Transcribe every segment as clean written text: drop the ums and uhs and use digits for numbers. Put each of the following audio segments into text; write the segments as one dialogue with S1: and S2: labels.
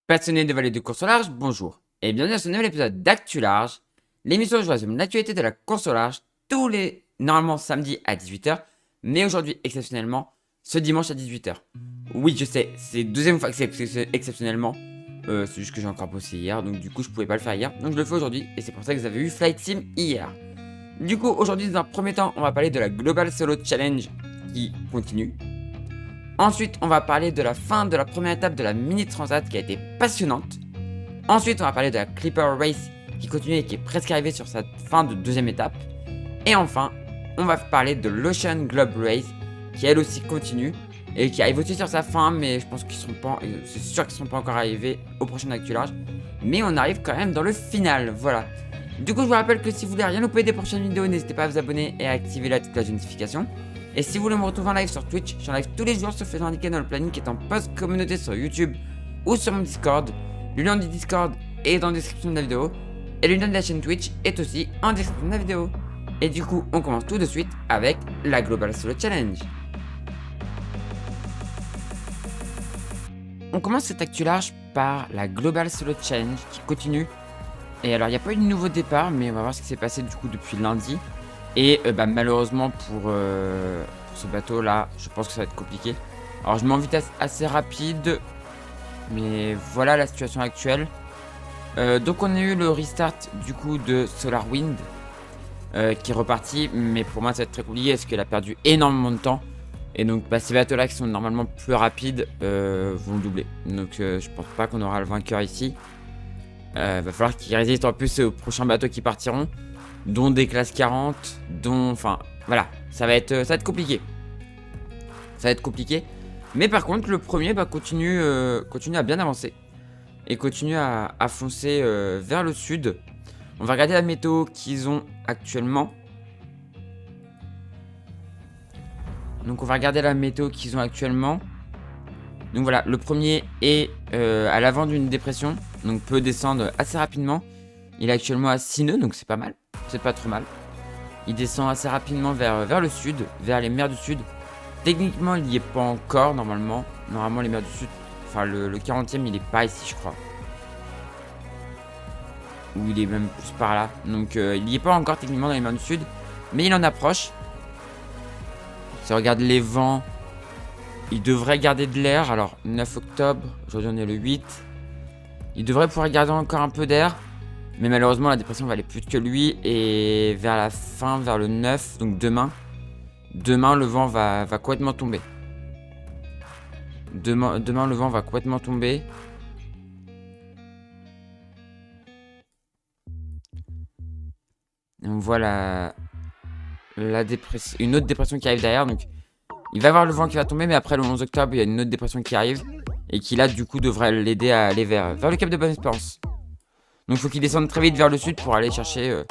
S1: Passionné de vallée de course au large, bonjour. Et bienvenue dans ce nouvel épisode d'Actu Large, l'émission où je résume l'actualité de la course au large tous les, normalement samedi à 18h, mais aujourd'hui exceptionnellement, ce dimanche à 18h. Oui, je sais, c'est deuxième fois que c'est exceptionnellement, c'est juste que j'ai encore bossé hier, donc du coup je pouvais pas le faire hier, donc je le fais aujourd'hui, et c'est pour ça que vous avez eu Flight Sim hier. Du coup, aujourd'hui, dans un premier temps, on va parler de la Global Solo Challenge qui continue. Ensuite, on va parler de la fin de la première étape de la Mini Transat qui a été passionnante. Ensuite, on va parler de la Clipper Race qui continue et qui est presque arrivée sur sa fin de deuxième étape. Et enfin, on va parler de l'Ocean Globe Race qui elle aussi continue et qui arrive aussi sur sa fin, mais je pense qu'ils seront pas, c'est sûr qu'ils ne seront pas encore arrivés au prochain Actu Large. Mais on arrive quand même dans le final, voilà. Du coup, je vous rappelle que si vous voulez rien louper des prochaines vidéos, n'hésitez pas à vous abonner et à activer la petite cloche de notification. Et si vous voulez me retrouver en live sur Twitch, je suis en live tous les jours sauf les indiqués dans le planning qui est en post communauté sur YouTube ou sur mon Discord. Le lien du Discord est dans la description de la vidéo et le lien de la chaîne Twitch est aussi en description de la vidéo. Et du coup, on commence tout de suite avec la Global Solo Challenge. On commence cet actu large par la Global Solo Challenge qui continue. Et alors, il n'y a pas eu de nouveau départ, mais on va voir ce qui s'est passé du coup depuis lundi. Et malheureusement pour ce bateau là, je pense que ça va être compliqué. Alors je mets en vitesse assez rapide, mais voilà la situation actuelle. Donc on a eu le restart du coup de SolarWind qui est reparti, mais pour moi ça va être très compliqué parce qu'elle a perdu énormément de temps. Et donc ces bateaux là qui sont normalement plus rapides vont doubler. Donc je pense pas qu'on aura le vainqueur ici. Va falloir qu'ils résistent en plus aux prochains bateaux qui partiront, dont des classes 40, dont... Enfin, voilà, ça va être compliqué. Ça va être compliqué. Mais par contre, le premier continue à bien avancer. Et continue à foncer vers le sud. On va regarder la météo qu'ils ont actuellement. Donc on va regarder la météo qu'ils ont actuellement. Donc voilà, le premier est à l'avant d'une dépression. Donc peut descendre assez rapidement. Il est actuellement à 6 nœuds, donc c'est pas mal. C'est pas trop mal. Il descend assez rapidement vers le sud, vers les mers du sud. Techniquement, il n'y est pas encore, normalement. Normalement, les mers du sud... Enfin, le 40e, il est pas ici, je crois. Ou il est même plus par là. Donc, il n'y est pas encore, techniquement, dans les mers du sud. Mais il en approche. Si on regarde les vents, il devrait garder de l'air. Alors, 9 octobre, aujourd'hui on est le 8. Il devrait pouvoir garder encore un peu d'air. Mais malheureusement, la dépression va aller plus vite que lui. Et vers la fin, vers le 9, donc demain, le vent va complètement tomber. Demain, le vent va complètement tomber. On voit la dépression, une autre dépression qui arrive derrière. Donc, il va y avoir le vent qui va tomber. Mais après, le 11 octobre, il y a une autre dépression qui arrive. Et qui, là, du coup, devrait l'aider à aller vers le cap de Bonne-Espérance. Donc il faut qu'il descende très vite vers le sud pour aller chercher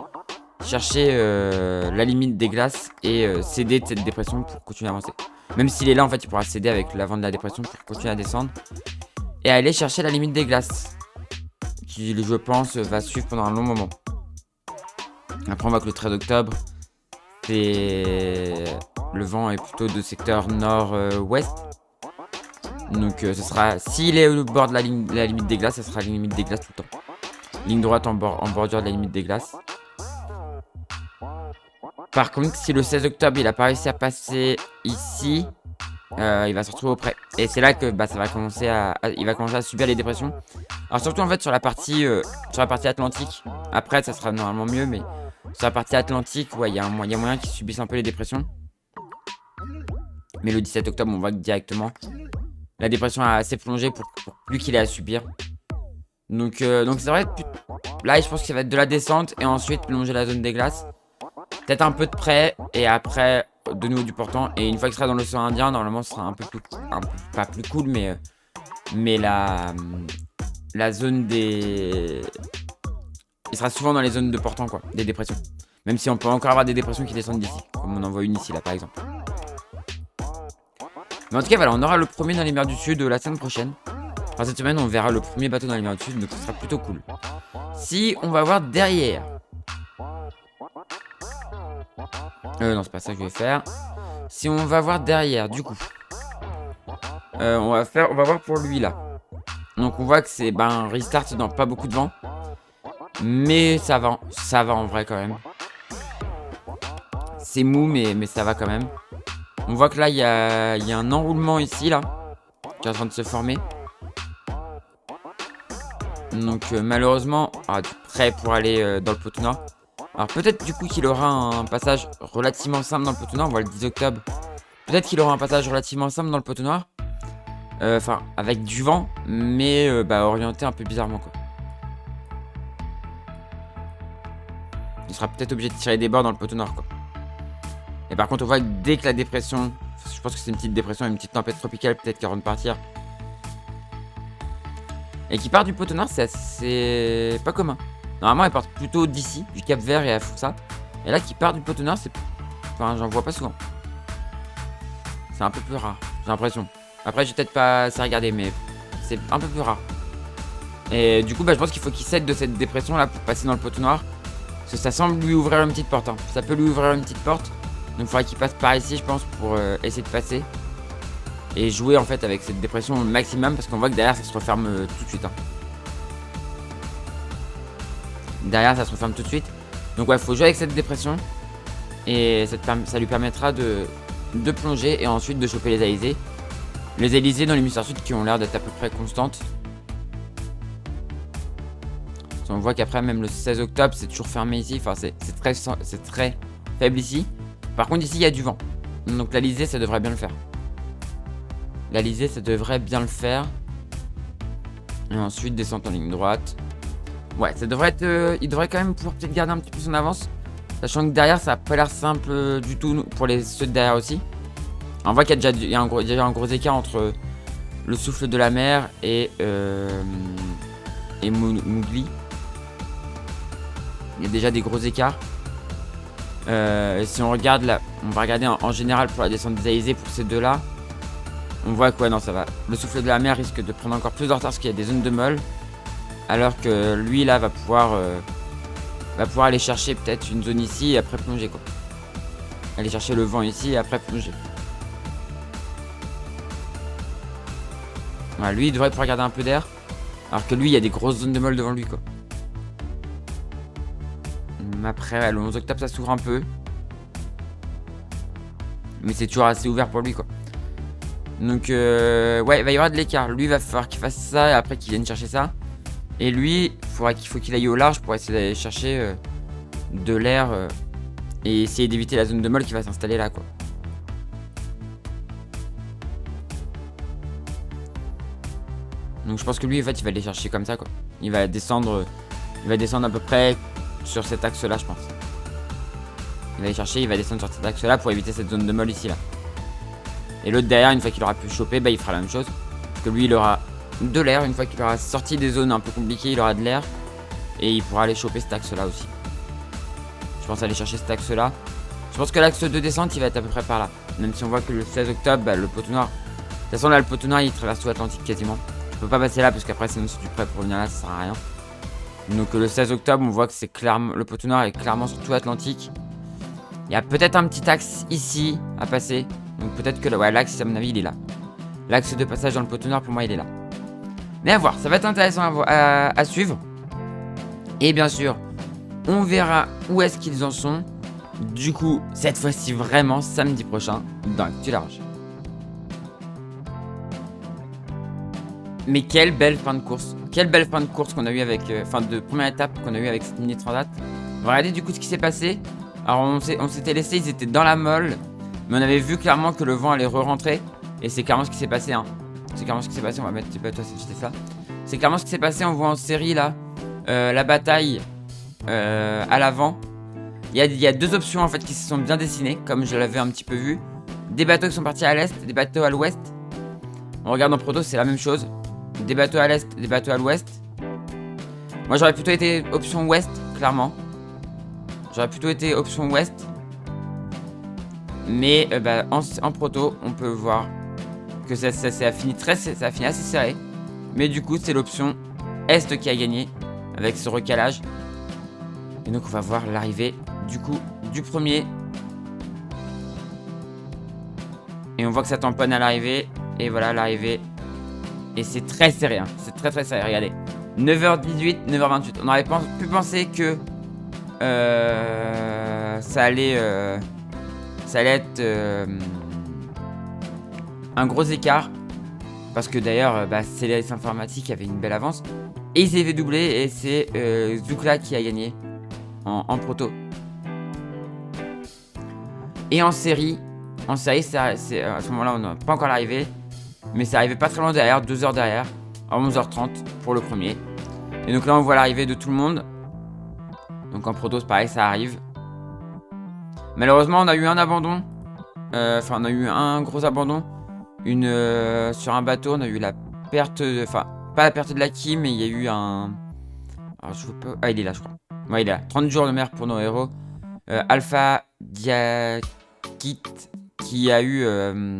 S1: la limite des glaces et céder de cette dépression pour continuer à avancer. Même s'il est là, en fait, il pourra céder avec l'avant de la dépression pour continuer à descendre et aller chercher la limite des glaces qui, je pense, va suivre pendant un long moment. Après, on voit que le 13 octobre, le vent est plutôt de secteur nord-ouest. Donc ce sera, s'il est au bord de la limite des glaces, ça sera la limite des glaces tout le temps. Ligne droite en bordure de la limite des glaces. Par contre, si le 16 octobre, il a pas réussi à passer ici, il va se retrouver auprès. Et c'est là que ça va commencer il va commencer à subir les dépressions. Alors surtout en fait sur la partie atlantique. Après, ça sera normalement mieux, mais sur la partie atlantique, ouais, il y a moyen qu'ils subissent un peu les dépressions. Mais le 17 octobre, on voit que directement, la dépression a assez plongé pour plus qu'il ait à subir. Donc ça va être... Là, je pense que ça va être de la descente et ensuite longer la zone des glaces. Peut-être un peu de près et après de nouveau du portant. Et une fois qu'il sera dans l'océan Indien, normalement ce sera un peu plus... pas plus cool, mais la zone des... Il sera souvent dans les zones de portant, quoi, des dépressions. Même si on peut encore avoir des dépressions qui descendent d'ici. Comme on en voit une ici, là, par exemple. Mais en tout cas, voilà, on aura le premier dans les mers du Sud la semaine prochaine. Enfin, cette semaine, on verra le premier bateau dans les mers du Sud, donc ce sera plutôt cool. Si on va voir derrière... non, c'est pas ça que je vais faire. Si on va voir derrière, du coup... on va voir pour lui, là. Donc on voit que c'est un restart dans pas beaucoup de vent. Mais ça va en vrai quand même. C'est mou mais ça va quand même. On voit que là il y a un enroulement ici là. Qui est en train de se former. Donc malheureusement, prêt pour aller dans le poteau noir. Alors peut-être du coup qu'il aura un passage relativement simple dans le poteau noir. On voit le 10 octobre. Peut-être qu'il aura un passage relativement simple dans le poteau noir. Enfin, avec du vent, mais orienté un peu bizarrement quoi. Il sera peut-être obligé de tirer des bords dans le poteau noir quoi. Et par contre on voit que dès que la dépression, je pense que c'est une petite dépression, une petite tempête tropicale peut-être qui va de partir. Et qui part du poteau noir, c'est pas commun. Normalement elle part plutôt d'ici, du Cap Vert et à Foussa. Et là qui part du poteau noir, enfin j'en vois pas souvent. C'est un peu plus rare, j'ai l'impression. Après j'ai peut-être pas assez regardé mais c'est un peu plus rare. Et du coup je pense qu'il faut qu'il cède de cette dépression là pour passer dans le poteau noir. Parce que ça semble lui ouvrir une petite porte. Ça peut lui ouvrir une petite porte. Donc il faudrait qu'il passe par ici je pense pour essayer de passer. Et jouer en fait avec cette dépression au maximum. Parce qu'on voit que derrière ça se referme tout de suite. Derrière ça se referme tout de suite. Donc ouais, il faut jouer avec cette dépression. Et ça lui permettra de plonger et ensuite de choper les alizés. Les alizés dans l'hémisphère sud qui ont l'air d'être à peu près constantes. On voit qu'après même le 16 octobre c'est toujours fermé ici. Enfin c'est très faible ici. Par contre ici il y a du vent. Donc l'alizé ça devrait bien le faire. L'alizé ça devrait bien le faire. Et ensuite descente en ligne droite. Ouais ça devrait être... il devrait quand même pouvoir peut-être garder un petit peu son avance. Sachant que derrière ça a pas l'air simple du tout pour ceux de derrière aussi. On voit qu'il y a déjà un gros écart entre le souffle de la mer et Mowgli. Il y a déjà des gros écarts. Si on regarde là, on va regarder en général pour la descente des alizés pour ces deux là. On voit que ouais, non ça va. Le souffle de la mer risque de prendre encore plus de retard parce qu'il y a des zones de molle. Alors que lui là va pouvoir aller chercher peut-être une zone ici et après plonger quoi. Aller chercher le vent ici et après plonger. Voilà, lui il devrait pouvoir garder un peu d'air. Alors que lui il y a des grosses zones de molle devant lui quoi. Après le 11 octobre ça s'ouvre un peu. Mais c'est toujours assez ouvert pour lui quoi. Donc ouais il va y avoir de l'écart. Lui il va falloir qu'il fasse ça et après qu'il vienne chercher ça. Et lui il faut qu'il aille au large pour essayer d'aller chercher de l'air et essayer d'éviter la zone de molle qui va s'installer là quoi. Donc je pense que lui en fait il va aller chercher comme ça quoi. Il va descendre à peu près sur cet axe là je pense. Il va aller chercher, il va descendre sur cet axe là pour éviter cette zone de molle ici là. Et l'autre derrière une fois qu'il aura pu choper il fera la même chose. Parce que lui il aura de l'air, une fois qu'il aura sorti des zones un peu compliquées il aura de l'air. Et il pourra aller choper cet axe là aussi. Je pense aller chercher cet axe là. Je pense que l'axe de descente il va être à peu près par là. Même si on voit que le 16 octobre le poteau noir. De toute façon là le poteau noir il traverse tout l'Atlantique quasiment. Je peux pas passer là parce qu'après sinon c'est du prêt pour venir là, ça sert à rien. Donc le 16 octobre on voit que c'est clairement, le poteau noir est clairement sur tout l'Atlantique. Il y a peut-être un petit axe ici à passer. Donc peut-être que ouais, l'axe à mon avis il est là. L'axe de passage dans le poteau noir pour moi il est là. Mais à voir, ça va être intéressant à suivre. Et bien sûr on verra où est-ce qu'ils en sont. Du coup cette fois-ci vraiment samedi prochain dans Actu Large. Mais quelle belle fin de course. Quelle belle fin de course qu'on a eu avec... Enfin de première étape qu'on a eu avec cette mini transat. On va regarder du coup ce qui s'est passé. Alors on s'était laissé, ils étaient dans la molle. Mais on avait vu clairement que le vent allait re-rentrer. Et c'est clairement ce qui s'est passé hein. C'est clairement ce qui s'est passé, on va mettre toi c'était ça. C'est clairement ce qui s'est passé, on voit en série là la bataille à l'avant. Il y a deux options en fait qui se sont bien dessinées, comme je l'avais un petit peu vu. Des bateaux qui sont partis à l'est, des bateaux à l'ouest. On regarde en proto, c'est la même chose. Des bateaux à l'est, des bateaux à l'ouest. Moi j'aurais plutôt été option ouest, clairement. J'aurais plutôt été option ouest. Mais en proto, on peut voir que ça a fini assez serré. Mais du coup, c'est l'option est qui a gagné avec ce recalage. Et donc, on va voir l'arrivée du coup du premier. Et on voit que ça tamponne à l'arrivée. Et voilà l'arrivée. Et c'est très serré. Hein. C'est très très serré, regardez. 9h18, 9h28. On aurait pu penser que ça allait être un gros écart. Parce que d'ailleurs, CLS Informatique avait une belle avance. Et ils avaient doublé et c'est Zoukla qui a gagné en proto. Et en série, c'est à ce moment-là, on n'a pas encore l'arrivée. Mais c'est arrivé pas très loin derrière, 2 heures derrière, à 11h30 pour le premier. Et donc là, on voit l'arrivée de tout le monde. Donc en proto, c'est pareil, ça arrive. Malheureusement, on a eu un abandon. Enfin, on a eu un gros abandon. Sur un bateau, on a eu la perte de... Enfin, pas la perte de la quille, mais il y a eu un... Alors, je veux pas... Ah, il est là, je crois. Ouais, il est là. 30 jours de mer pour nos héros. Alpha Diakit, qui a eu un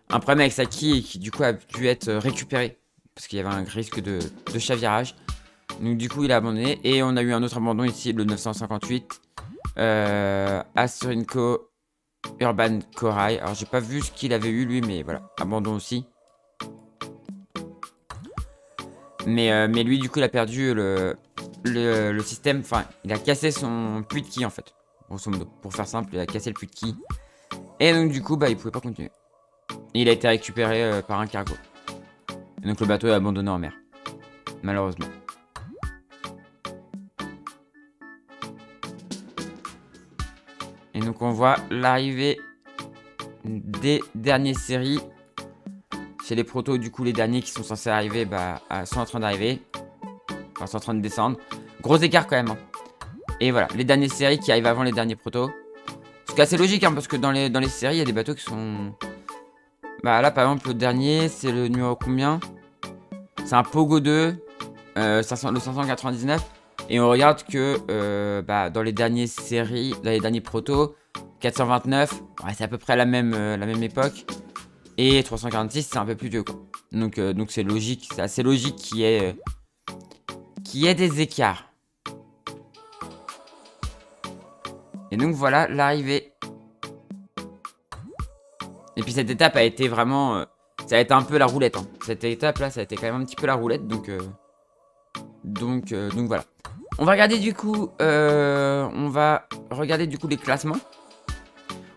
S1: problème avec sa quille et qui, du coup, a dû être récupéré. Parce qu'il y avait un risque de chavirage. Donc, du coup, il a abandonné. Et on a eu un autre abandon ici, le 958. Asturinko Urban Corail. Alors j'ai pas vu ce qu'il avait eu lui, mais voilà, abandon aussi. Mais lui du coup il a perdu le système, enfin il a cassé son puits de quille en fait. Grosso modo, pour faire simple, il a cassé le puits de quille. Et donc du coup il pouvait pas continuer. Et il a été récupéré par un cargo. Et donc le bateau est abandonné en mer. Malheureusement. Et donc on voit l'arrivée des dernières séries. Chez les protos, du coup les derniers qui sont censés arriver sont en train d'arriver. Enfin sont en train de descendre. Gros écart quand même. Hein. Et voilà, les dernières séries qui arrivent avant les derniers protos. Ce qui est assez logique parce que dans les séries, il y a des bateaux qui sont... là par exemple le dernier, c'est le numéro combien? C'est un Pogo 2, le 599. Et on regarde que dans les dernières séries, dans les derniers protos, 429, ouais, c'est à peu près la même époque. Et 346, c'est un peu plus vieux quoi. Donc c'est logique, c'est assez logique qu'il y ait des écarts. Et donc voilà l'arrivée. Et puis cette étape a été vraiment... ça a été un peu la roulette. Hein. Cette étape là, ça a été quand même un petit peu la roulette. Donc voilà. On va regarder du coup, les classements.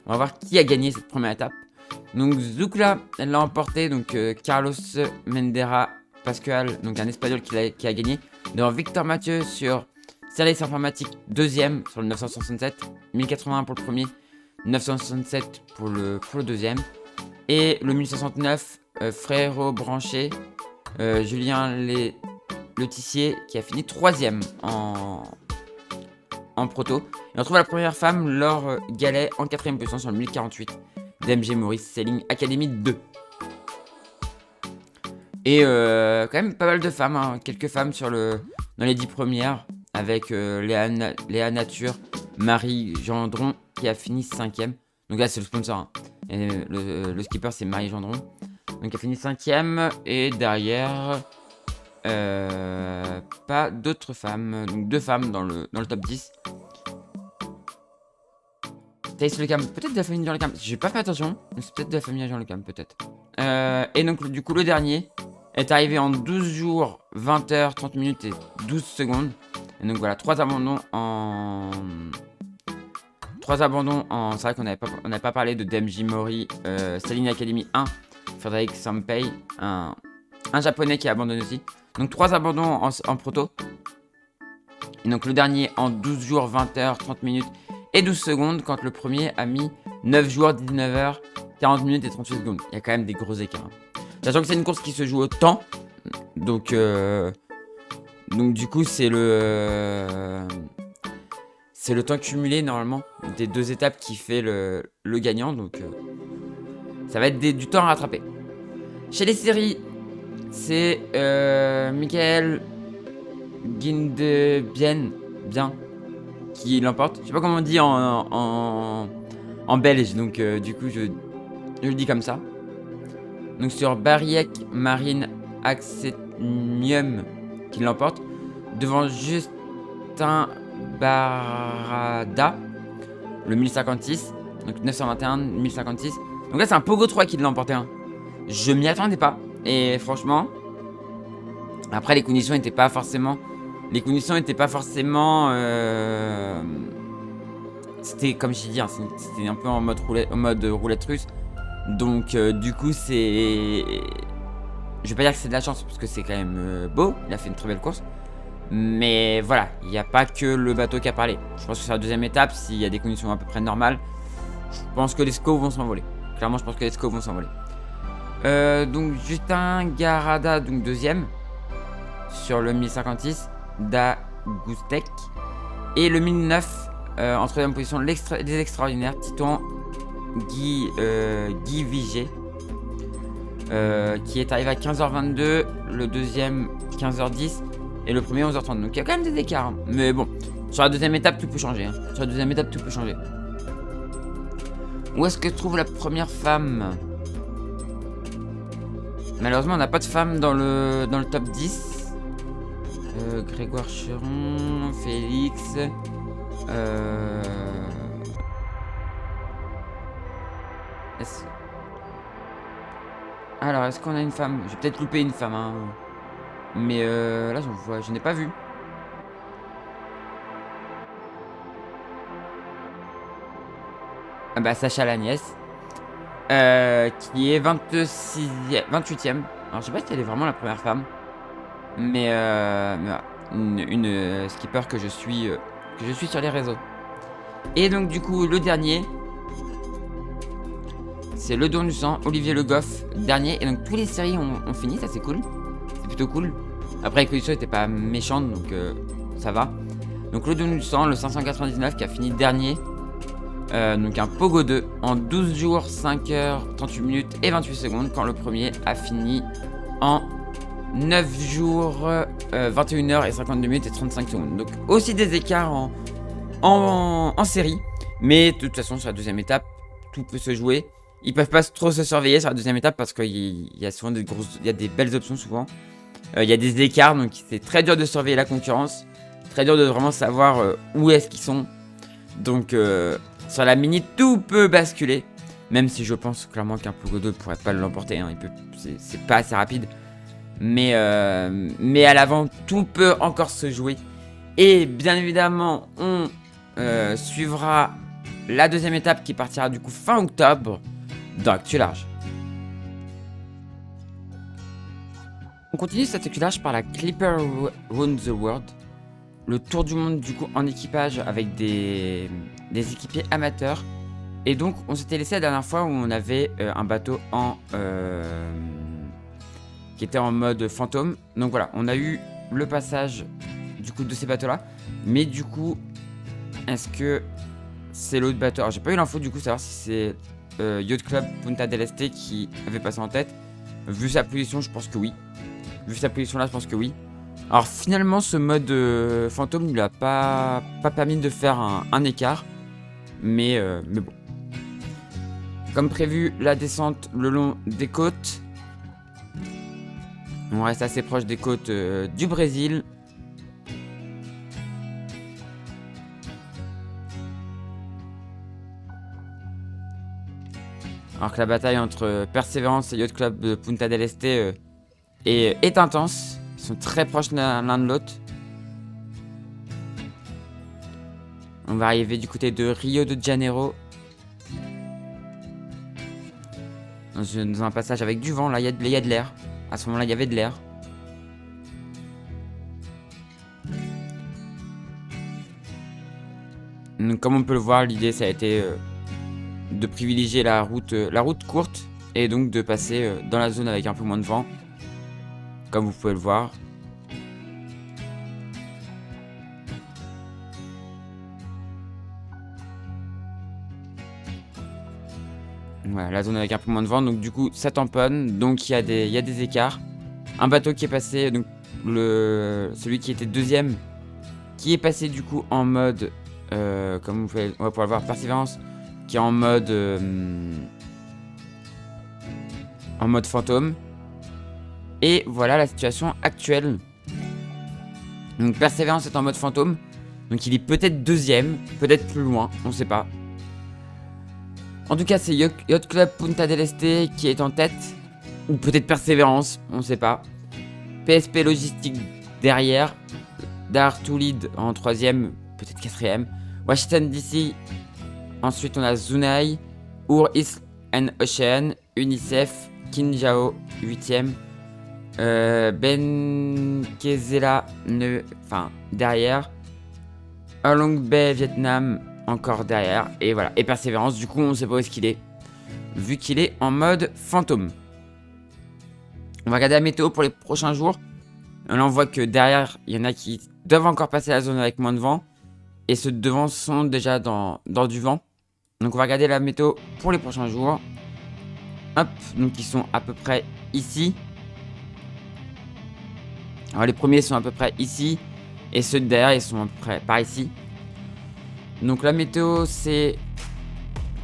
S1: On va voir qui a gagné cette première étape. Donc Zoukla, elle l'a emporté. Donc Carlos Mendera Pascual, donc un espagnol qui a gagné. Devant Victor Mathieu sur Service Informatique, deuxième sur le 967. 1081 pour le premier, 967 pour le deuxième. Et le 1069, Frérot Branché, Julien Le Tissier qui a fini troisième en proto. Et on trouve la première femme, Laure Gallet, en quatrième position sur le 1048 d'MG Maurice Sailing Academy 2. Et quand même pas mal de femmes, hein. Quelques femmes dans les 10 premières, avec Léa Nature, Marie Gendron qui a fini 5ème. Donc là c'est le sponsor. Hein. Et le skipper c'est Marie Gendron. Donc qui a fini 5ème. Et derrière... pas d'autres femmes. Donc 2 femmes dans le top 10. Thaïs Le Cam, peut-être de la famille Jean Le Cam. J'ai pas fait attention, mais c'est peut-être de la famille Jean Le Cam, peut-être. Et donc du coup le dernier est arrivé en 12 jours, 20 h 30 minutes et 12 secondes. Et donc voilà, 3 abandons en... C'est vrai qu'on n'avait pas parlé de DMJ Mori, Sailing Academy 1, Frédéric Sampei, un japonais qui a abandonné aussi. Donc 3 abandons en proto. Et donc le dernier en 12 jours, 20 h 30 minutes et 12 secondes, quand le premier a mis 9 jours, 19 h 40 minutes et 38 secondes. Il y a quand même des gros écarts. Sachant que c'est une course qui se joue au temps. Donc du coup c'est le temps cumulé normalement des 2 étapes qui fait le gagnant. Donc ça va être du temps à rattraper. Chez les séries, c'est Michael Guindebien qui l'emporte. Je sais pas comment on dit en belge, donc du coup je le dis comme ça. Donc sur Bariek Marine Axenium qui l'emporte. Devant Justin Barada, le 1056. Donc 921, 1056. Donc là c'est un Pogo 3 qui l'a emporté. Hein. Je m'y attendais pas. Et franchement, Après, les conditions n'étaient pas forcément... C'était, comme j'ai dit, hein, c'était un peu en mode roulette russe. Donc, du coup, c'est... Je vais pas dire que c'est de la chance, parce que c'est quand même beau. Il a fait une très belle course. Mais voilà, il n'y a pas que le bateau qui a parlé. Je pense que c'est la deuxième étape, s'il y a des conditions à peu près normales. Je pense que les scos vont s'envoler. Clairement, je pense que les scos vont s'envoler. Donc, Justin Garada, donc deuxième. Sur le 1056 d'Agustek. Et le 1009, en troisième position, des extraordinaires, Titon Guy Vigé. Qui est arrivé à 15h22, le deuxième 15h10 et le premier 11h30. Donc il y a quand même des écarts. Hein. Mais bon, sur la deuxième étape, tout peut changer. Hein. Sur la deuxième étape, tout peut changer. Où est-ce que se trouve la première femme? Malheureusement, on n'a pas de femme dans le top 10. Grégoire Cheron, Félix. Alors, est-ce qu'on a une femme? J'ai peut-être loupé une femme, hein. Mais là, je n'ai pas vu. Ah bah, Sacha Lagnès. Qui est 28ème. Alors, je sais pas si elle est vraiment la première femme. Mais voilà. Une skipper que je suis sur les réseaux. Et donc, du coup, le dernier... C'est Le Don du Sang, Olivier Le Goff, dernier. Et donc tous les séries ont fini, ça c'est cool. C'est plutôt cool. Après les conditions n'étaient pas méchantes, donc ça va. Donc Le Don du Sang, le 599 qui a fini dernier. Donc un Pogo 2 en 12 jours, 5 heures, 38 minutes et 28 secondes. Quand le premier a fini en 9 jours, 21 heures et 52 minutes et 35 secondes. Donc aussi des écarts en série. Mais de toute façon sur la deuxième étape, tout peut se jouer. Ils peuvent pas trop se surveiller sur la deuxième étape parce qu'il y a souvent des belles options souvent. Il y a des écarts, donc c'est très dur de surveiller la concurrence. Très dur de vraiment savoir où est-ce qu'ils sont. Donc sur la mini, tout peut basculer. Même si je pense clairement qu'un Pogo 2 pourrait pas l'emporter. Hein. C'est pas assez rapide. Mais à l'avant, tout peut encore se jouer. Et bien évidemment, on suivra la deuxième étape qui partira du coup fin octobre. Dans Actu Large. On continue cet Actu Large par la Clipper Round the World. Le tour du monde du coup en équipage avec des équipiers amateurs. Et donc on s'était laissé la dernière fois où on avait un bateau qui était en mode fantôme. Donc voilà, on a eu le passage du coup de ces bateaux là. Mais du coup, est-ce que c'est l'autre bateau? Alors j'ai pas eu l'info du coup savoir si c'est... Yacht Club Punta del Este qui avait passé en tête. Vu sa position, je pense que oui. Vu sa position là, je pense que oui. Alors finalement, ce mode fantôme ne lui a pas permis de faire un écart. Mais bon. Comme prévu, la descente le long des côtes. On reste assez proche des côtes du Brésil. Alors que la bataille entre Perseverance et Yacht Club de Punta del Este est intense. Ils sont très proches l'un de l'autre. On va arriver du côté de Rio de Janeiro. Dans un passage avec du vent, là il y a de l'air. À ce moment-là, il y avait de l'air. Donc, comme on peut le voir, l'idée ça a été... de privilégier la route courte et donc de passer dans la zone avec un peu moins de vent, comme vous pouvez le voir. Voilà, la zone avec un peu moins de vent, donc du coup ça tamponne, donc il y a des écarts. Un bateau qui est passé, donc celui qui était deuxième, qui est passé du coup en mode, comme on va pouvoir le voir, Persévérance, qui est en mode fantôme. Et voilà la situation actuelle. Donc Persévérance est en mode fantôme. Donc il est peut-être deuxième, peut-être plus loin, on sait pas. En tout cas c'est Yacht Club Punta del Este qui est en tête. Ou peut-être Persévérance, on sait pas. PSP Logistique derrière. Dartoulid en 3ème, peut-être 4ème. Washington DC. Ensuite, on a Zunai, Our East and Ocean, UNICEF, Kinjao 8ème. Ben Kezela, derrière. Halong Bay, Vietnam, encore derrière. Et voilà. Et Persévérance, du coup, on sait pas où est-ce qu'il est. Vu qu'il est en mode fantôme. On va regarder la météo pour les prochains jours. Là, on voit que derrière, il y en a qui doivent encore passer la zone avec moins de vent. Et ceux de devant sont déjà dans du vent. Donc, on va regarder la météo pour les prochains jours. Hop, donc ils sont à peu près ici. Alors, les premiers sont à peu près ici. Et ceux de derrière, ils sont à peu près par ici. Donc, la météo, c'est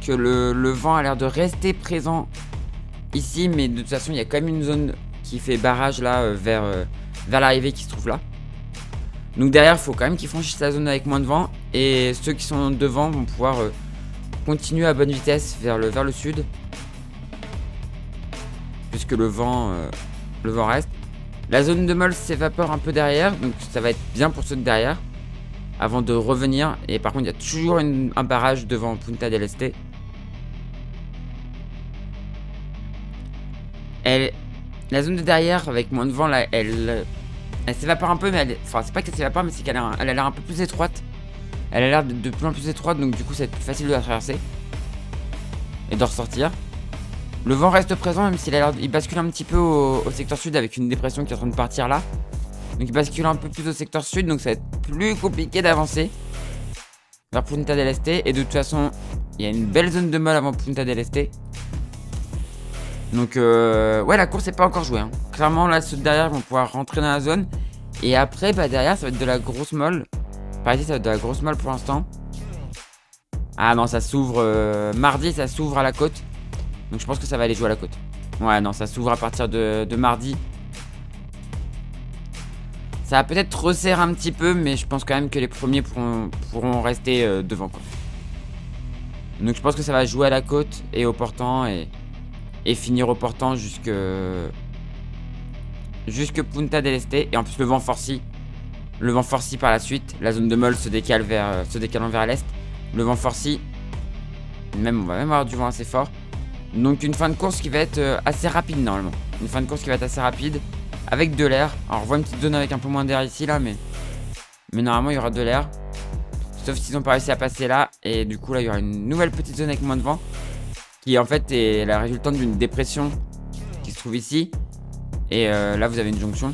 S1: que le vent a l'air de rester présent ici. Mais de toute façon, il y a quand même une zone qui fait barrage là vers l'arrivée qui se trouve là. Donc derrière, il faut quand même qu'ils franchissent la zone avec moins de vent. Et ceux qui sont devant vont pouvoir continuer à bonne vitesse vers le sud. Puisque le vent reste. La zone de molle s'évapore un peu derrière. Donc ça va être bien pour ceux de derrière. Avant de revenir. Et par contre, il y a toujours un barrage devant Punta del Este. La zone de derrière, avec moins de vent, là, elle s'évapore un peu, mais enfin, c'est pas qu'elle s'évapore, mais c'est qu'elle a l'air un peu plus étroite. Elle a l'air de plus en plus étroite, donc du coup, c'est plus facile de la traverser. Et de ressortir. Le vent reste présent, même s'il bascule un petit peu au secteur sud avec une dépression qui est en train de partir là. Donc il bascule un peu plus au secteur sud, donc ça va être plus compliqué d'avancer vers Punta del Este. Et de toute façon, il y a une belle zone de molle avant Punta del Este. Donc ouais, la course n'est pas encore jouée. Hein. Clairement, là, ceux de derrière vont pouvoir rentrer dans la zone. Et après, bah derrière, ça va être de la grosse molle. Par ici, ça va être de la grosse molle pour l'instant. Ah non, ça s'ouvre mardi, ça s'ouvre à la côte. Donc je pense que ça va aller jouer à la côte. Ouais, non, ça s'ouvre à partir de mardi. Ça va peut-être resserrer un petit peu, mais je pense quand même que les premiers pourront rester devant, quoi. Donc je pense que ça va jouer à la côte et au portant et finir au portant jusque Punta del Este. Et en plus le vent forcit par la suite. La zone de molle se décalant vers l'est. Le vent forcit. On va même avoir du vent assez fort. Donc une fin de course qui va être assez rapide normalement. Une fin de course qui va être assez rapide. Avec de l'air. Alors on voit une petite zone avec un peu moins d'air ici là, mais normalement il y aura de l'air. Sauf s'ils n'ont pas réussi à passer là. Et du coup là il y aura une nouvelle petite zone avec moins de vent. Qui en fait est la résultante d'une dépression qui se trouve ici. Et là vous avez une jonction.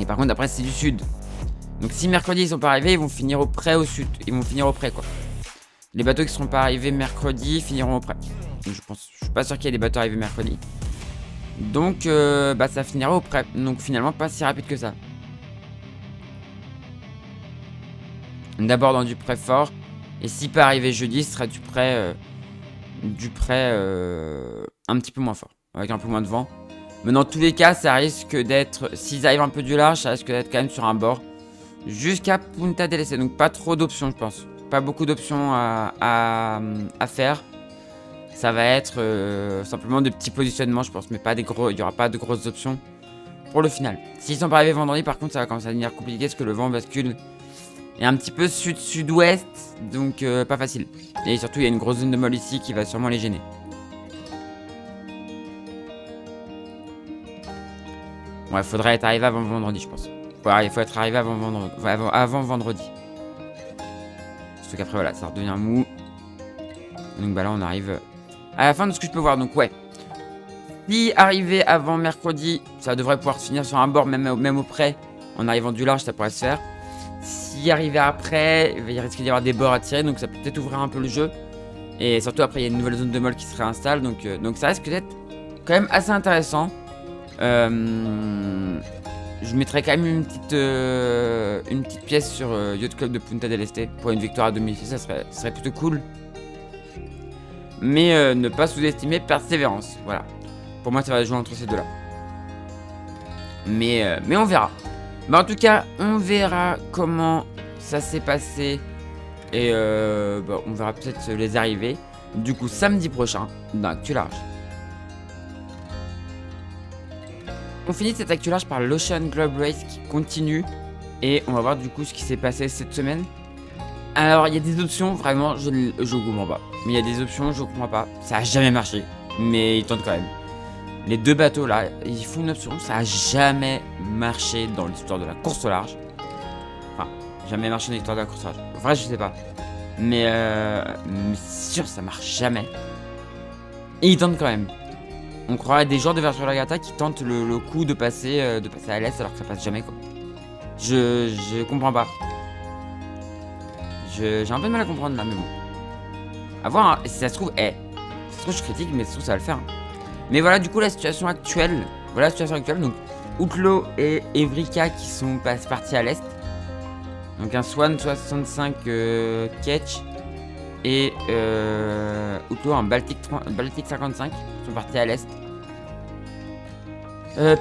S1: Et par contre après c'est du sud. Donc si mercredi ils sont pas arrivés, ils vont finir au près au sud. Ils vont finir au près quoi. Les bateaux qui seront pas arrivés mercredi finiront au près. Donc je suis pas sûr qu'il y ait des bateaux arrivés mercredi. Donc bah ça finira au près. Donc finalement pas si rapide que ça. D'abord dans du près fort. Et si pas arrivé jeudi, ce sera du près un petit peu moins fort. Avec un peu moins de vent. Mais dans tous les cas, ça risque d'être... S'ils arrivent un peu du large, ça risque d'être quand même sur un bord. Jusqu'à Punta del Este. Donc pas trop d'options je pense. Pas beaucoup d'options à faire. Ça va être simplement des petits positionnements je pense. Mais pas des gros. Il n'y aura pas de grosses options pour le final. S'ils sont pas arrivés vendredi par contre ça va commencer à devenir compliqué. Parce que le vent bascule. Et un petit peu sud-sud-ouest. Donc pas facile. Et surtout il y a une grosse zone de molle ici qui va sûrement les gêner. Ouais, faudrait être arrivé avant vendredi, je pense. Ouais, il faut être arrivé avant vendredi. Surtout qu'après, voilà, ça redevient mou. Donc bah là, on arrive à la fin de ce que je peux voir. Donc ouais. Si arriver avant mercredi, ça devrait pouvoir se finir sur un bord, même au près. En arrivant du large, ça pourrait se faire. Si arriver après, il risque d'y avoir des bords à tirer. Donc ça peut peut-être ouvrir un peu le jeu. Et surtout après, il y a une nouvelle zone de molle qui se réinstalle. Donc ça risque d'être quand même assez intéressant. Je mettrais quand même une petite pièce sur Yacht Club de Punta del Este pour une victoire à domicile, ça serait plutôt cool. Mais ne pas sous-estimer Persévérance, voilà. Pour moi ça va jouer entre ces deux-là. Mais on verra. Bah, en tout cas, on verra comment ça s'est passé. Et bah, on verra peut-être les arrivées. Du coup, samedi prochain, dans Actu Large. on finit cette actu large par l'Ocean Globe Race qui continue. Et on va voir du coup ce qui s'est passé cette semaine. Alors, il y a des options, vraiment, je comprends pas. Mais il y a des options, je comprends pas. Ça a jamais marché, mais ils tentent quand même. Les deux bateaux là, ils font une option, ça a jamais marché dans l'histoire de la course au large. Enfin, jamais marché dans l'histoire de la course au large. En vrai, je sais pas. Mais sûr, ça marche jamais. Et ils tentent quand même. On croirait des joueurs de Virtua Regatta qui tentent le coup de passer à l'est alors que ça passe jamais quoi. Je comprends pas. J'ai un peu de mal à comprendre là, mais bon. A voir, hein. Si ça se trouve, ça se trouve je critique, mais ça se trouve ça va le faire. Hein. Mais voilà, du coup, la situation actuelle. Voilà la situation actuelle. Donc, Outlaw et Evrika qui sont partis à l'est. Donc, un Swan 65 Ketch et Outlaw en Baltic 55 sont partis à l'est.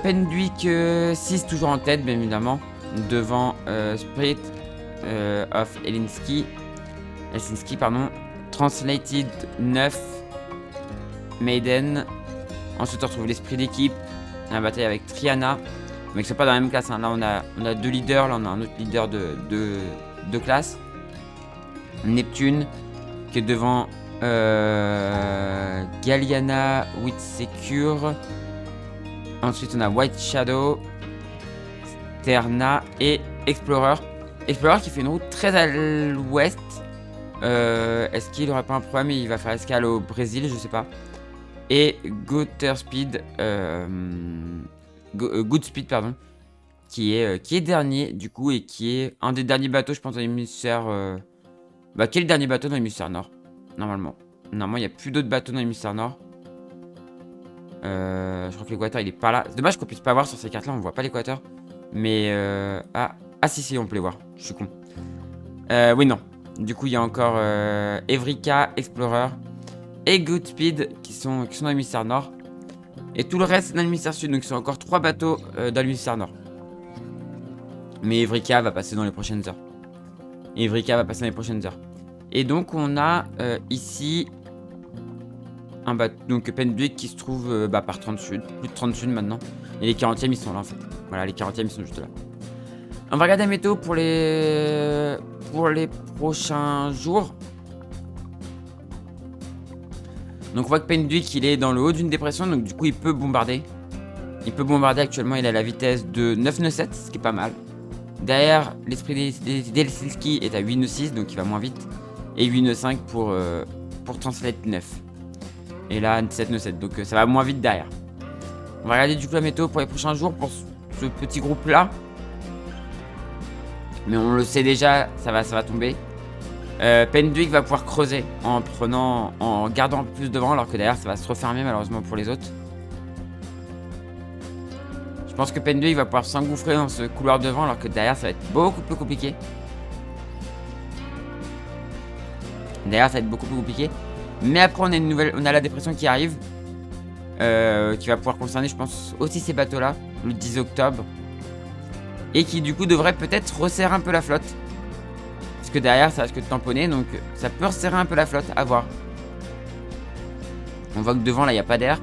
S1: Pendwick 6 toujours en tête, bien évidemment. Devant Spirit of Helsinki, pardon. Translated 9 Maiden. Ensuite on retrouve l'esprit d'équipe. La bataille avec Triana. Mais qui sont pas dans la même classe. Hein. Là on a deux leaders. Là on a un autre leader de classe. Neptune qui est devant Galliana with Secure. Ensuite on a White Shadow, Terna et Explorer. Explorer qui fait une route très à l'ouest. Est-ce qu'il aurait pas un problème? Il va faire escale au Brésil, je sais pas. Et Goodspeed, Goodspeed pardon, qui est dernier du coup et qui est un des derniers bateaux, je pense, dans l'hémisphère. Qui est le dernier bateau dans l'hémisphère nord normalement. Normalement, il n'y a plus d'autres bateaux dans l'hémisphère nord. Je crois que l'équateur il est pas là. C'est dommage qu'on puisse pas voir sur ces cartes là, on voit pas l'équateur. Mais si, on peut les voir. Je suis con. Oui, non. Du coup, il y a encore Evrika, Explorer et Goodspeed qui sont dans l'hémisphère nord. Et tout le reste dans l'hémisphère sud. Donc, il y a encore 3 bateaux dans l'hémisphère nord. Mais Evrika va passer dans les prochaines heures. Et donc, on a ici un bateau. Donc, Pendwick qui se trouve par 30 sud. Plus de 30 sud maintenant. Et les 40e, ils sont là en fait. Voilà, les 40e, ils sont juste là. On va regarder la météo pour les prochains jours. Donc on voit que Pendwick il est dans le haut d'une dépression, donc du coup il peut bombarder. Actuellement, il a la vitesse de 9 nœuds 7, ce qui est pas mal. Derrière, l'esprit d'Helsinki est à 8 nœuds 6, donc il va moins vite. Et 8 nœuds 5 pour Translate 9. Et là 7 nœuds 7, donc ça va moins vite derrière. On va regarder du coup la météo pour les prochains jours pour ce petit groupe là. Mais on le sait déjà, ça va tomber. Pendwick va pouvoir creuser en gardant plus devant, alors que derrière ça va se refermer malheureusement pour les autres. Je pense que Pendwick va pouvoir s'engouffrer dans ce couloir devant, alors que derrière ça va être beaucoup plus compliqué. Mais après on a la dépression qui arrive. Qui va pouvoir concerner, je pense, aussi ces bateaux là, le 10 octobre. Et qui du coup devrait peut-être resserrer un peu la flotte. Parce que derrière ça risque de tamponner, donc ça peut resserrer un peu la flotte, à voir. On voit que devant là il n'y a pas d'air.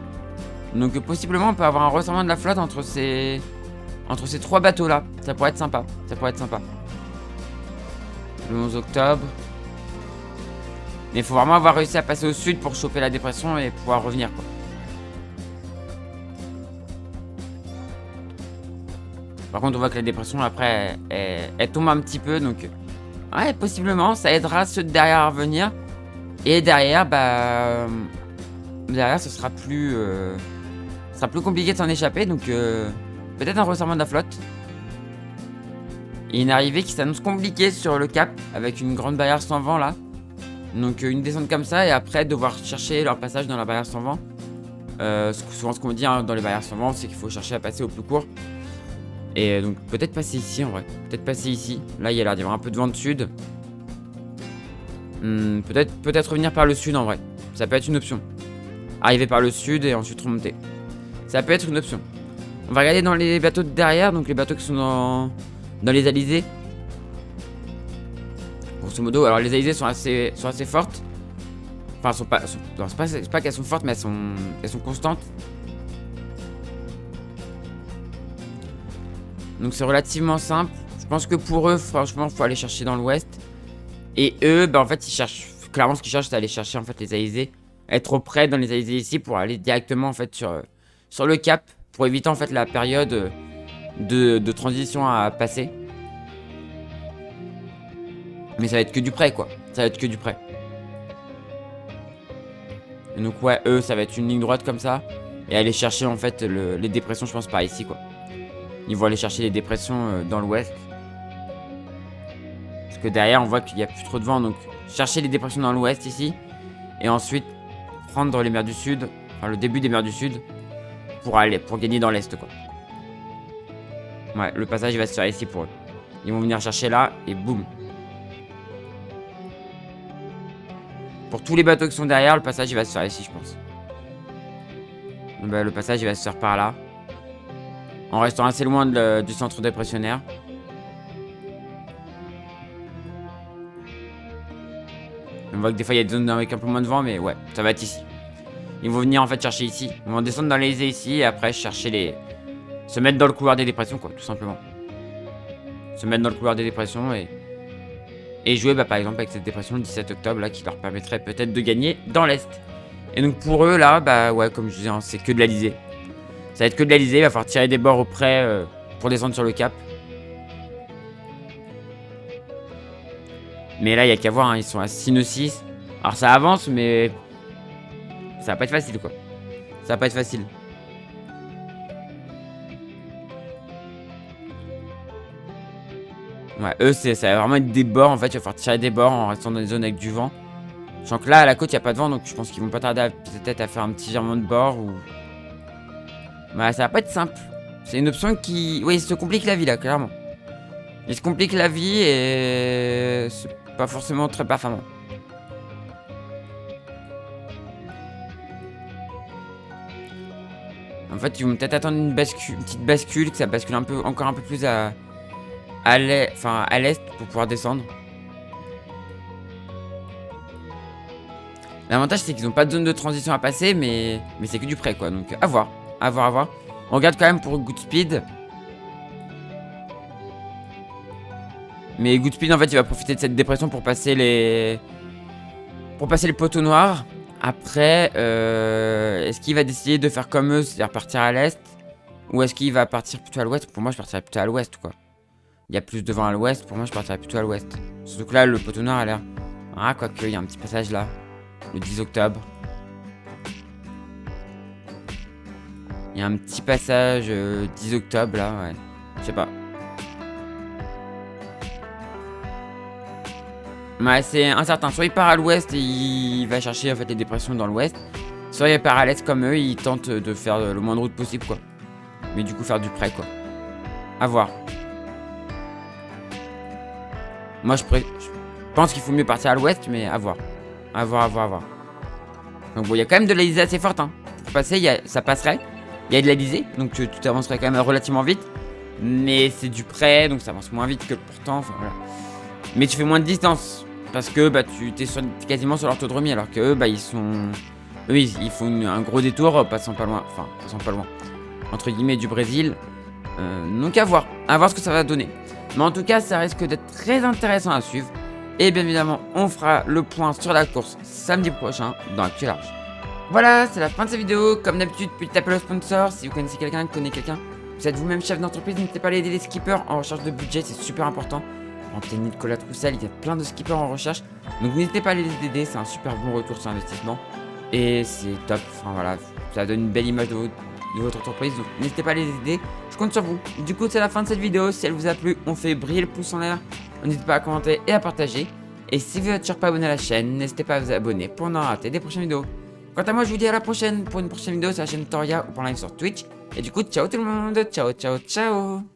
S1: Donc possiblement on peut avoir un resserrement de la flotte entre ces 3 bateaux là. Ça pourrait être sympa. Le 11 octobre. Mais il faut vraiment avoir réussi à passer au sud pour choper la dépression et pouvoir revenir quoi. Par contre, on voit que la dépression, après, elle tombe un petit peu. Donc, ouais, possiblement, ça aidera ceux de derrière à revenir. Et derrière, derrière, ce sera plus compliqué de s'en échapper. Donc, peut-être un resserrement de la flotte. Et une arrivée qui s'annonce compliquée sur le cap, avec une grande barrière sans vent, là. Donc, une descente comme ça, et après, devoir chercher leur passage dans la barrière sans vent. Souvent, ce qu'on dit hein, dans les barrières sans vent, c'est qu'il faut chercher à passer au plus court. Et donc peut-être passer ici en vrai. Là il y a l'air d'y avoir un peu de vent de sud. Peut-être revenir par le sud en vrai. Ça peut être une option. Arriver par le sud et ensuite remonter. Ça peut être une option. On va regarder dans les bateaux de derrière. Donc les bateaux qui sont dans les alizés. Grosso modo, alors les alizés sont assez fortes. Enfin c'est pas qu'elles sont fortes, mais elles sont constantes. Donc c'est relativement simple. Je pense que pour eux, franchement, faut aller chercher dans l'ouest. Et eux, bah en fait, ils cherchent. Clairement, ce qu'ils cherchent, c'est aller chercher en fait les alizés. Être auprès dans les alizés ici pour aller directement en fait sur le cap. Pour éviter en fait la période de transition à passer. Mais ça va être que du prêt quoi. Ça va être que du prêt. Et donc ouais, eux, ça va être une ligne droite comme ça. Et aller chercher en fait les dépressions, je pense, par ici quoi. Ils vont aller chercher les dépressions dans l'ouest. Parce que derrière, on voit qu'il n'y a plus trop de vent. Donc chercher les dépressions dans l'ouest ici. Et ensuite prendre les mers du sud. Enfin le début des mers du sud. Pour gagner dans l'est quoi. Ouais, le passage il va se faire ici pour eux. Ils vont venir chercher là et boum. Pour tous les bateaux qui sont derrière, le passage il va se faire ici je pense. Donc, bah, le passage il va se faire par là. En restant assez loin du centre dépressionnaire. On voit que des fois il y a des zones avec un peu moins de vent, mais ouais, ça va être ici. Ils vont venir en fait chercher ici. Ils vont descendre dans les aisés ici et après chercher les... Se mettre dans le couloir des dépressions quoi, tout simplement. Se mettre dans le couloir des dépressions et jouer bah, par exemple avec cette dépression le 17 octobre là qui leur permettrait peut-être de gagner dans l'Est. Et donc pour eux là, bah ouais comme je disais, hein, c'est que de l'Alizé. Ça va être que de l'Alizé, il va falloir tirer des bords auprès pour descendre sur le cap. Mais là il n'y a qu'à voir, hein, ils sont à 6 nœuds 6. Alors ça avance mais ça va pas être facile quoi. Ça va pas être facile. Ouais, eux, ça va vraiment être des bords en fait. Il va falloir tirer des bords en restant dans des zones avec du vent. Sachant que là, à la côte, il n'y a pas de vent. Donc je pense qu'ils vont pas tarder peut-être à faire un petit virement de bord ou. Bah, ça va pas être simple. C'est une option qui. Oui, il se complique la vie là, clairement. Il se complique la vie et. C'est pas forcément très performant. En fait, ils vont peut-être attendre une petite bascule, que ça bascule encore un peu plus à l'est pour pouvoir descendre. L'avantage c'est qu'ils n'ont pas de zone de transition à passer, mais c'est que du prêt quoi. Donc à voir, à voir, à voir. On regarde quand même pour Goodspeed. Mais Goodspeed en fait il va profiter de cette dépression pour passer les poteaux noirs. Après, est-ce qu'il va décider de faire comme eux, c'est-à-dire partir à l'est, ou est-ce qu'il va partir plutôt à l'ouest? Pour moi je partirais plutôt à l'ouest quoi. Il y a plus de vent à l'ouest, pour moi je partirais plutôt à l'ouest. Surtout que là le poteau noir a l'air... Ah quoique, il y a un petit passage là. Le 10 octobre. Il y a un petit passage 10 octobre là, ouais. Je sais pas. Ouais, c'est incertain. Soit il part à l'ouest et il va chercher en fait les dépressions dans l'ouest. Soit il part à l'est comme eux, il tente de faire le moins de route possible quoi. Mais du coup faire du prêt quoi. À voir. Moi je pense qu'il faut mieux partir à l'ouest, mais à voir. À voir, à voir, à voir. Donc bon, il y a quand même de l'Alizé assez forte. Hein. Pour passer, ça passerait. Il y a de l'Alizé, donc tu avancerais quand même relativement vite. Mais c'est du prêt, donc ça avance moins vite que le pourtant. Enfin, voilà. Mais tu fais moins de distance. Parce que bah, tu es quasiment sur l'orthodromie. Alors que eux, bah, ils sont... Eux, ils font un gros détour, passant pas loin. Enfin, passant pas loin. Entre guillemets, du Brésil. Donc à voir. À voir ce que ça va donner. Mais en tout cas, ça risque d'être très intéressant à suivre. Et bien évidemment, on fera le point sur la course samedi prochain dans Actu Large. Voilà, c'est la fin de cette vidéo. Comme d'habitude, petit appel au sponsor. Si vous connaissez quelqu'un, vous êtes vous-même chef d'entreprise, n'hésitez pas à aider les skippers en recherche de budget, c'est super important. En Nicolas Troussel, il y a plein de skippers en recherche. Donc n'hésitez pas à les aider, c'est un super bon retour sur investissement. Et c'est top, enfin voilà, ça donne une belle image de votre entreprise. Donc n'hésitez pas à les aider, je compte sur vous. Du coup, c'est la fin de cette vidéo. Si elle vous a plu, on fait briller le pouce en l'air. N'hésitez pas à commenter et à partager. Et si vous n'êtes toujours pas abonné à la chaîne, n'hésitez pas à vous abonner pour ne rater des prochaines vidéos. Quant à moi, je vous dis à la prochaine pour une prochaine vidéo sur la chaîne Toria ou pour live sur Twitch. Et du coup, ciao tout le monde, ciao, ciao, ciao.